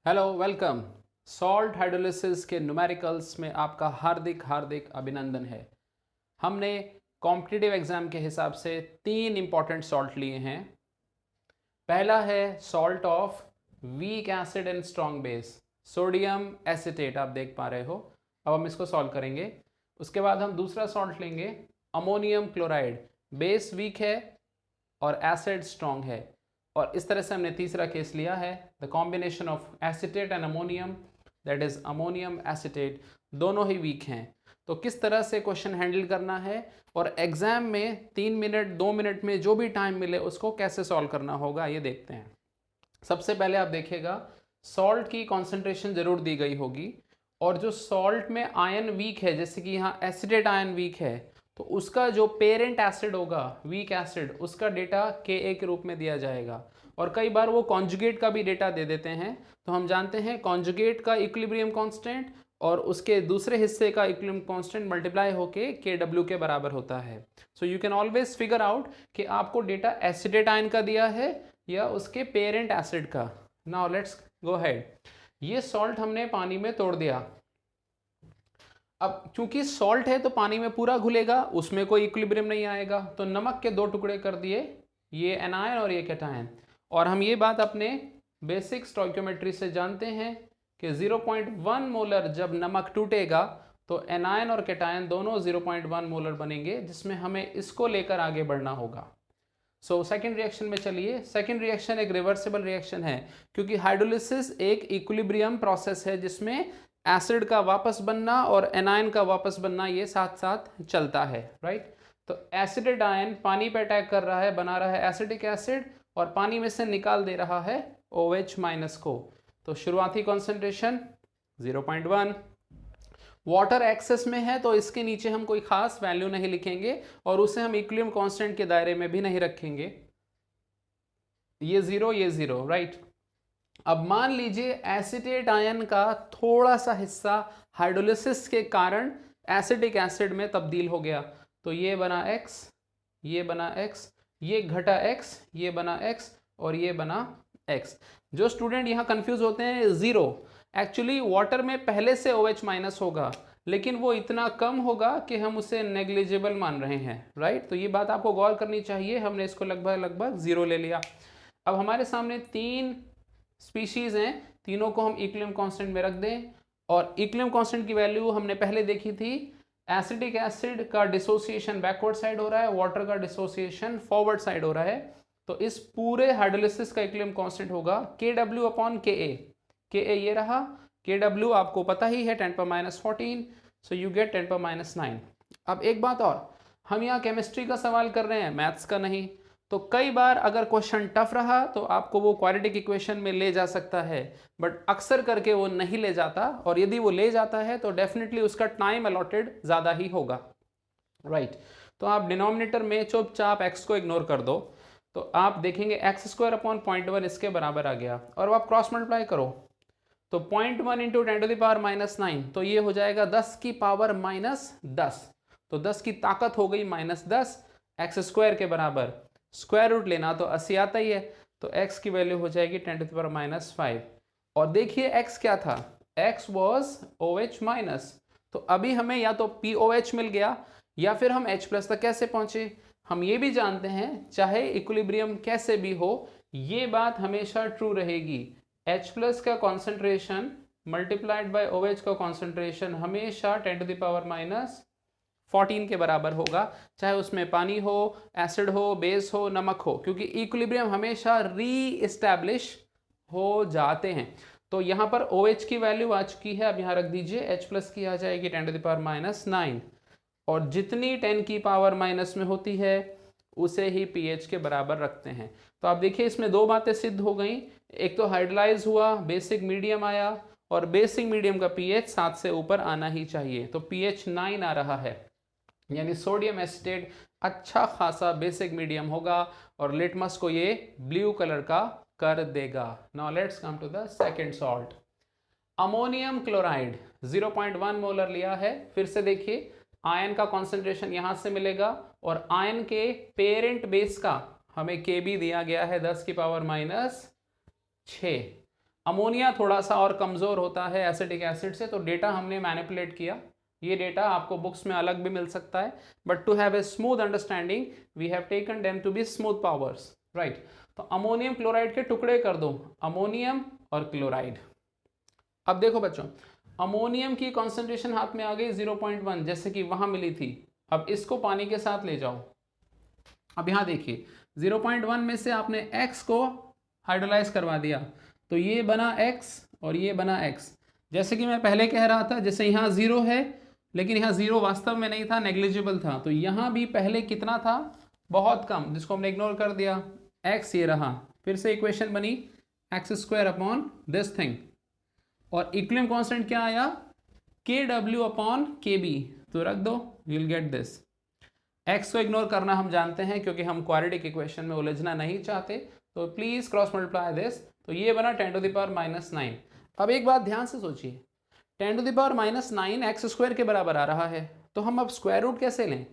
Hello welcome. Salt hydrolysis के numericals में आपका हार्दिक हार्दिक अभिनंदन है। हमने कॉम्पिटिटिव एग्जाम के हिसाब से 3 इंपॉर्टेंट सॉल्ट लिए हैं। पहला है salt of weak acid and strong base, sodium acetate. आप देख पा रहे हो। अब हम इसको सॉल्व करेंगे। उसके बाद हम दूसरा सॉल्ट लेंगे अमोनियम क्लोराइड। बेस वीक है और एसिड स्ट्रॉन्ग है। और इस तरह से हमने तीसरा केस लिया है the combination of acetate and ammonium, that is ammonium acetate. दोनों ही वीक हैं। तो किस तरह से क्वेश्चन हैंडल करना है और एग्जाम में 3 मिनट 2 मिनट में जो भी टाइम मिले उसको कैसे सॉल्व करना होगा ये देखते हैं। सबसे पहले आप देखिएगा सॉल्ट की कॉन्सेंट्रेशन जरूर दी गई होगी और जो सॉल्ट में आयन वीक है, जैसे कि यहाँ एसिडेट आयन वीक है, तो उसका जो पेरेंट एसिड होगा वीक एसिड, उसका डेटा Ka के रूप में दिया जाएगा। और कई बार वो कॉन्जुगेट का भी डेटा दे देते हैं। तो हम जानते हैं कॉन्जुगेट का इक्विलिब्रियम कांस्टेंट और उसके दूसरे हिस्से का इक्विलिब्रियम कांस्टेंट मल्टीप्लाई होके Kw के बराबर होता है। So you can always figure out कि आपको डेटा एसिडेट आयन का दिया है या उसके पेरेंट एसिड का। Now let's go ahead. ये सॉल्ट हमने पानी में तोड़ दिया। अब चूंकि सॉल्ट है तो पानी में पूरा घुलेगा, उसमें कोई इक्विलिब्रियम नहीं आएगा। तो नमक के 2 टुकड़े कर दिए, ये एनायन और ये कैटायन। और हम ये बात अपने बेसिक स्टोइकियोमेट्री से जानते हैं कि 0.1 मोलर जब नमक टूटेगा तो एनायन और कैटायन दोनों 0.1 मोलर बनेंगे, जिसमें हमें इसको लेकर आगे बढ़ना होगा। सो सेकेंड रिएक्शन में चलिए। सेकेंड रिएक्शन एक रिवर्सिबल रिएक्शन है, क्योंकि हाइड्रोलिसिस एक इक्विलिब्रियम प्रोसेस है जिसमें एसिड का वापस बनना और एनायन का वापस बनना ये साथ साथ चलता है, राइट। तो एसिडेट आयन पानी पे अटैक कर रहा है, बना रहा है एसिडिक एसिड और पानी में से निकाल दे रहा है OH माइनस को। तो शुरुआती कॉन्सेंट्रेशन 0.1। वाटर एक्सेस में है तो इसके नीचे हम कोई खास वैल्यू नहीं लिखेंगे और उसे हम इक्विलिब्रियम कांस्टेंट के दायरे में भी नहीं रखेंगे। ये 0, ये 0, राइट। अब मान लीजिए एसिटेट आयन का थोड़ा सा हिस्सा हाइड्रोलिसिस के कारण एसिडिक एसिड में तब्दील हो गया। तो ये बना X, ये बना X, ये घटा X, ये बना X और ये बना X। जो स्टूडेंट यहाँ कंफ्यूज होते हैं, 0 एक्चुअली वाटर में पहले से OH माइनस होगा, लेकिन वो इतना कम होगा कि हम उसे नेग्लिजिबल मान रहे हैं, राइट। तो ये बात आपको गौर करनी चाहिए। हमने इसको लगभग 0 ले लिया। अब हमारे सामने 3 स्पीशीज हैं, तीनों को हम इक्विलिब्रियम कांस्टेंट में रख दें। और इक्विलिब्रियम कांस्टेंट की वैल्यू हमने पहले देखी थी। एसिडिक एसिड का डिसोसिएशन बैकवर्ड साइड हो रहा है, वाटर का डिसोसिएशन फॉरवर्ड साइड हो रहा है। तो इस पूरे हाइड्रोलिसिस का इक्विलिब्रियम कांस्टेंट होगा Kw अपॉन Ka। Ka ये रहा, Kw आपको पता ही है 10⁻14, सो यू गेट 10⁻9। अब एक बात और, हम यहाँ केमिस्ट्री का सवाल कर रहे हैं, मैथ्स का नहीं। तो कई बार अगर क्वेश्चन टफ रहा तो आपको वो क्वाड्रेटिक इक्वेशन में ले जा सकता है, बट अक्सर करके वो नहीं ले जाता। और यदि वो ले जाता है तो डेफिनेटली उसका टाइम अलॉटेड ज़्यादा ही होगा, राइट। तो आप डिनोमिनेटर में चुपचाप x को इग्नोर कर दो, तो आप देखेंगे x² अपॉन 0.1 इसके बराबर आ गया। और आप क्रॉस मल्टीप्लाई करो तो 0.1 इंटू 10⁻⁹, तो ये हो जाएगा 10 की पावर -10। तो 10 की ताकत हो गई -10 x² के बराबर। स्क्वायर रूट लेना तो 80 आता ही है, तो x की वैल्यू हो जाएगी 10⁻⁵। और देखिए x क्या था, x वॉज OH माइनस। तो अभी हमें या तो POH मिल गया या फिर हम H+ तक कैसे पहुंचे। हम ये भी जानते हैं चाहे इक्विलिब्रियम कैसे भी हो, ये बात हमेशा ट्रू रहेगी। H+ का कॉन्सेंट्रेशन मल्टीप्लाइड बाय OH का कॉन्सेंट्रेशन हमेशा 10⁻14 के बराबर होगा, चाहे उसमें पानी हो, एसिड हो, बेस हो, नमक हो, क्योंकि इक्विलिब्रियम हमेशा री एस्टैब्लिश हो जाते हैं। तो यहाँ पर OH की वैल्यू आ चुकी है, अब यहाँ रख दीजिए। H+ की आ जाएगी 10⁻⁹, और जितनी 10 की पावर माइनस में होती है उसे ही pH के बराबर रखते हैं। तो आप देखिए इसमें 2 बातें सिद्ध हो गई। एक तो हाइड्रोलाइज हुआ, बेसिक मीडियम आया, और बेसिक मीडियम का pH 7 से ऊपर आना ही चाहिए। तो pH 9 आ रहा है, यानी सोडियम एसिटेट अच्छा खासा बेसिक मीडियम होगा और लिटमस को ये ब्लू कलर का कर देगा। Now let's come to the second salt, ammonium chloride. 0.1 molar लिया है। फिर से देखिए आयन का कॉन्सेंट्रेशन यहां से मिलेगा और आयन के पेरेंट बेस का हमें Kb दिया गया है 10⁻⁶। अमोनिया थोड़ा सा और कमज़ोर होता है एसिटिक एसिड से, तो डेटा हमने मैनिपुलेट किया। ये डेटा आपको बुक्स में अलग भी मिल सकता है, but to have a smooth understanding we have taken them to be smooth powers, right. तो अमोनियम क्लोराइड के टुकड़े कर दो, अमोनियम और क्लोराइड। अब देखो बच्चों, अमोनियम की कॉन्सेंट्रेशन हाथ में आ गई 0.1, जैसे कि वहां मिली थी। अब इसको पानी के साथ ले जाओ। अब यहां देखिए 0.1 में से आपने x को हाइड्रोलाइज करवा दिया, तो ये बना x और ये बना x। जैसे कि मैं पहले कह रहा था, जैसे यहाँ 0 है, लेकिन यहाँ 0 वास्तव में नहीं था, नेग्लिजिबल था, तो यहाँ भी पहले कितना था, बहुत कम, जिसको हमने इग्नोर कर दिया, x ये रहा। फिर से इक्वेशन बनी x² अपॉन दिस थिंग, और इक्विलिब्रियम कांस्टेंट क्या आया, KW अपॉन KB, तो रख दो, you will get this. x को इग्नोर करना हम जानते हैं, क्योंकि हम क्वाड्रेटिक इक्वेशन में उलझना नहीं चाहते, तो प्लीज क्रॉस मल्टीप्लाई दिस, तो ये बना 10⁻⁹। अब एक बात ध्यान से सोचिए, 10⁻⁹ x² के बराबर आ रहा है, तो हम अब स्क्वायर रूट कैसे लें।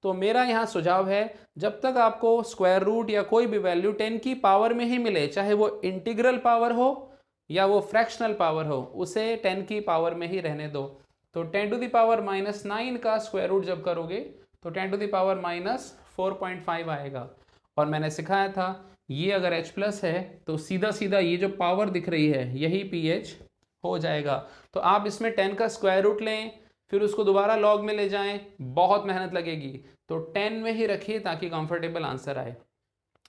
तो मेरा यहाँ सुझाव है, जब तक आपको स्क्वायर रूट या कोई भी वैल्यू 10 की पावर में ही मिले, चाहे वो इंटीग्रल पावर हो या वो फ्रैक्शनल पावर हो, उसे 10 की पावर में ही रहने दो। तो 10⁻⁹ का स्क्वायर रूट जब करोगे तो 10⁻⁴.5 आएगा। और मैंने सिखाया था, ये अगर H प्लस है तो सीधा सीधा ये जो पावर दिख रही है यही pH हो जाएगा। तो आप इसमें 10 का स्क्वायर रूट लें, फिर उसको दोबारा लॉग में ले जाएं, बहुत मेहनत लगेगी, तो 10 में ही रखिए ताकि कंफर्टेबल आंसर आए,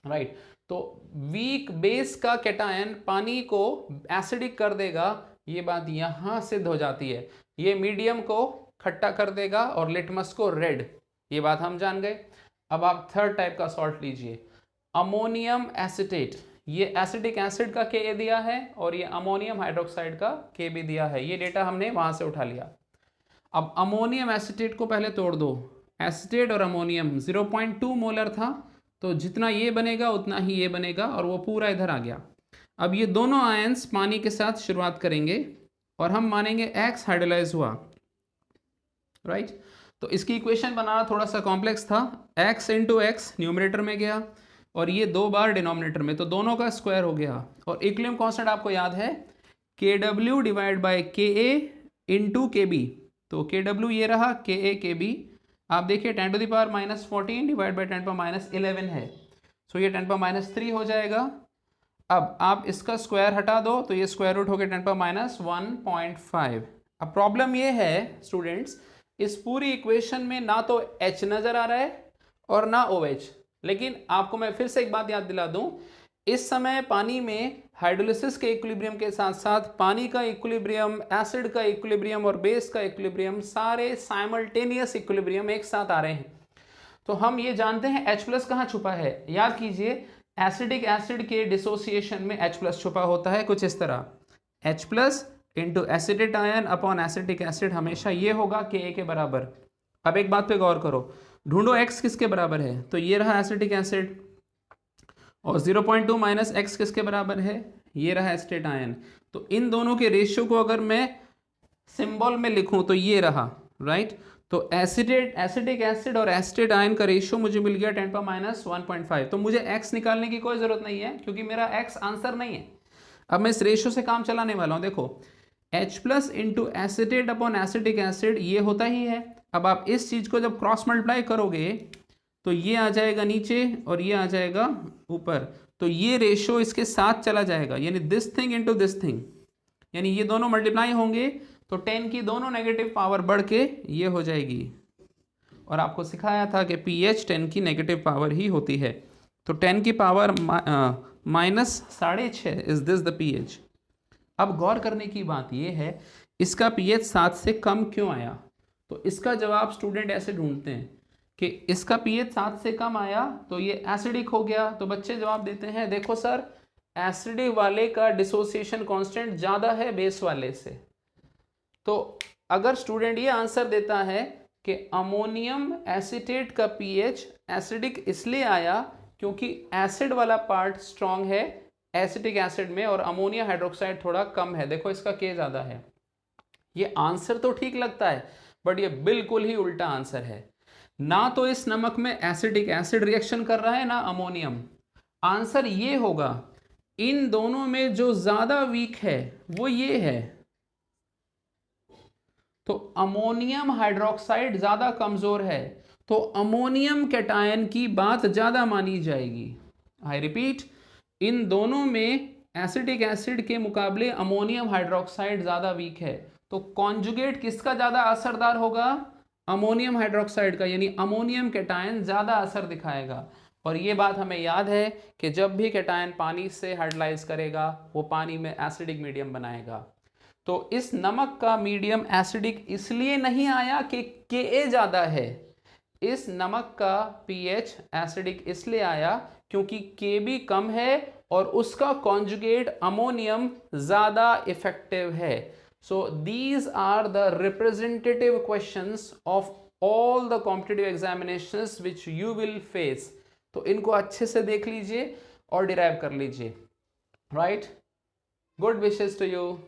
राइट। तो वीक बेस का कैटायन पानी को एसिडिक कर देगा, ये बात यहां सिद्ध हो जाती है। ये मीडियम को खट्टा कर देगा और लिटमस को रेड, ये बात हम जान गए। अब आप थर्ड टाइप का सॉल्ट लीजिए, अमोनियम एसिटेट। ये एसिडिक एसिड का Ka दिया है और ये अमोनियम हाइड्रोक्साइड का Kb दिया है, ये डेटा हमने वहां से उठा लिया। अब अमोनियम एसिटेट को पहले तोड़ दो, एसिटेट और अमोनियम 0.2 मोलर था, तो जितना ये बनेगा उतना ही ये बनेगा, और वो पूरा इधर आ गया। अब ये दोनों आयंस पानी के साथ शुरुआत करेंगे और हम मानेंगे X हाइड्रोलाइज हुआ, राइट। तो इसकी इक्वेशन बनाना थोड़ा सा कॉम्प्लेक्स था, x इंटू एक्स न्यूमरेटर में गया और ये 2 बार डिनोमिनेटर में, तो दोनों का स्क्वायर हो गया। और इक्विलिब्रियम कांस्टेंट आपको याद है KW divide by KA into KB, तो KW ये रहा, KA KB आप देखिए 10⁻⁻14 डिवाइड बाई 10⁻11 है, सो ये 10⁻3 हो जाएगा। अब आप इसका स्क्वायर हटा दो तो ये स्क्वायर रूट हो गया 10⁻1.5। अब प्रॉब्लम ये है स्टूडेंट्स, इस पूरी इक्वेशन में ना तो H नजर आ रहा है और ना OH, लेकिन आपको मैं फिर से एक बात याद दिला दूं, इस समय पानी में हाइड्रोलिसिस के इक्विलिब्रियम के साथ साथ पानी का इक्विलिब्रियम, एसिड का इक्विलिब्रियम और बेस का इक्विलिब्रियम, सारे साइमल्टेनियस इक्विलिब्रियम एक साथ आ रहे हैं। तो हम ये जानते हैं H प्लस कहाँ छुपा है, याद कीजिए एसिडिक एसिड के डिसोसिएशन में H प्लस छुपा होता है कुछ इस तरह, H plus into acetate ion upon acetic acid, हमेशा ये होगा Ka के बराबर। अब एक बात पे गौर करो, ढूंढो X किसके बराबर है, तो ये रहा एसिटिक एसिड, और 0.2 माइनस एक्स किसके बराबर है, ये रहा एसिटेट आयन। तो इन दोनों के रेशियो को अगर मैं सिंबल में लिखूं तो ये रहा, राइट। तो एसिटिक एसिड और एसिटेट आयन का रेशियो मुझे मिल गया 10⁻1.5। तो मुझे x निकालने की कोई जरूरत नहीं है, क्योंकि मेरा x आंसर नहीं है। अब मैं इस रेशियो से काम चलाने वाला हूं, देखो H plus into acetate upon acetic acid ये होता ही है। अब आप इस चीज को जब क्रॉस मल्टीप्लाई करोगे तो ये आ जाएगा नीचे और ये आ जाएगा ऊपर, तो ये रेशियो इसके साथ चला जाएगा, यानी this thing into this thing, यानी ये दोनों मल्टीप्लाई होंगे तो 10 की दोनों नेगेटिव पावर बढ़ के ये हो जाएगी। और आपको सिखाया था कि pH 10 की नेगेटिव पावर ही होती है, तो 10 की power -6.5 is this the pH। अब गौर करने की बात ये है, इसका pH 7 से कम क्यों आया, तो इसका जवाब स्टूडेंट ऐसे ढूंढते हैं कि इसका pH 7 से कम आया तो ये एसिडिक हो गया। तो बच्चे जवाब देते हैं, देखो सर एसिडिक वाले का डिसोसिएशन कांस्टेंट ज़्यादा है बेस वाले से। तो अगर स्टूडेंट ये आंसर देता है कि अमोनियम एसिटेट का pH एसिडिक इसलिए आया क्योंकि एसिड वाला पार्ट स्ट्रांग है एसिटिक एसिड में और अमोनिया हाइड्रोक्साइड थोड़ा कम है, देखो इसका K ज़्यादा है। ये आंसर तो ठीक लगता है बट ये बिल्कुल ही उल्टा आंसर है। ना तो इस नमक में एसिडिक एसिड रिएक्शन कर रहा है ना अमोनियम। आंसर ये होगा इन दोनों में जो ज्यादा वीक है वो ये है, तो अमोनियम हाइड्रोक्साइड ज्यादा कमजोर है, तो अमोनियम कैटायन की बात ज्यादा मानी जाएगी। आई रिपीट, इन दोनों में एसिटिक एसिड के मुकाबले अमोनियम हाइड्रोक्साइड ज्यादा वीक है, तो कॉन्जुगेट किसका ज्यादा असरदार होगा? अमोनियम हाइड्रोक्साइड का, यानी अमोनियम कैटायन ज्यादा असर दिखाएगा। और ये बात हमें याद है कि जब भी कैटायन पानी से हाइड्रोलाइज करेगा वो पानी में एसिडिक मीडियम बनाएगा। तो इस नमक का मीडियम एसिडिक इसलिए नहीं आया कि Ka ज्यादा है, इस नमक का pH एसिडिक इसलिए आया क्योंकि Kb कम है और उसका कॉन्जुगेट अमोनियम ज्यादा इफेक्टिव है। So these are the representative questions of all the competitive examinations which you will face. तो इनको अच्छे से देख लीजिए और डिराइव कर लीजिए। Right, good wishes to you.